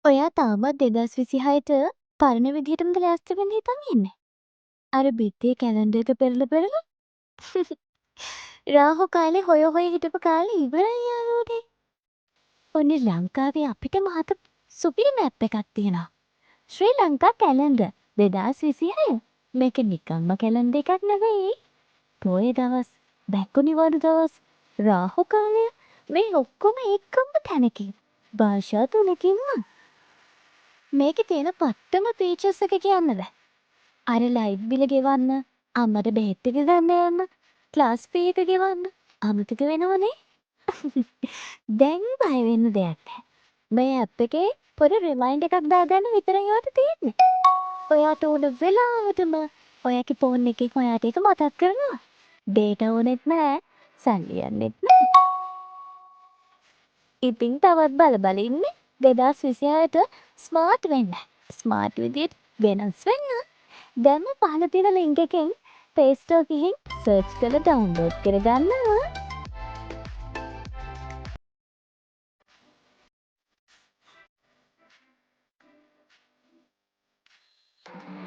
ඔයා තාමත් 2026ට පරණ විදිහටමද ලෑස්ති වෙන්න හිතන් ඉන්නේ? අර බිත්තියේ කැලෙන්ඩර් එක පෙරලා. රාහු කාලේ හොය හොය හිටපු කාලේ ඉවරයි යාළුවනේ. ඔන්න ලංකාවේ අපිට මහත සුපිරි මැප් එකක් තියෙනවා. ශ්‍රී ලංකා කැලෙන්ඩර් 2026. මේක නිකම්ම කැලෙන්ඩර් එකක් නෙවෙයි. පොයේ දවස්, බැකුනිවරු දවස්, රාහු කාලය මේ ඔක්කොම එක්කම තැනකින්. භාෂා 3කින්ම. මේකේ තියෙන පට්ටම ෆීචර්ස් එක කියන්නද? අර ලයිට් බිල ගෙවන්න, අම්මට බෙහෙත් ටික ගන්න යන්න, ක්ලාස් ෆී එක ගෙවන්න අමතක වෙනවනේ. දැන් බය වෙන්න දෙයක් නැහැ. මේ ඇප් එකේ පොඩි රිමයින්ඩ් එකක් දාගන්න විතරයි ඔයාට තියෙන්නේ. ඔයාට ඕන වෙලාවටම ඔයාගේ ෆෝන් එකෙන් ඔයාට ඒක මතක් කරනවා. ඩේටා ඕනෙත් නැහැ, සල්ලි යන්නෙත් නැහැ. ඉතින් තවත් බල ඉන්නේ 2026ට ස්මාර්ට් වෙන්න. ස්මාර්ට් විදියට වෙනස් වෙන්න. දැන්ම පහළ තියෙන ලින්ක් එකෙන් Play Store ගිහින් සර්ච් කරලා ඩවුන්ලෝඩ් කරගන්න.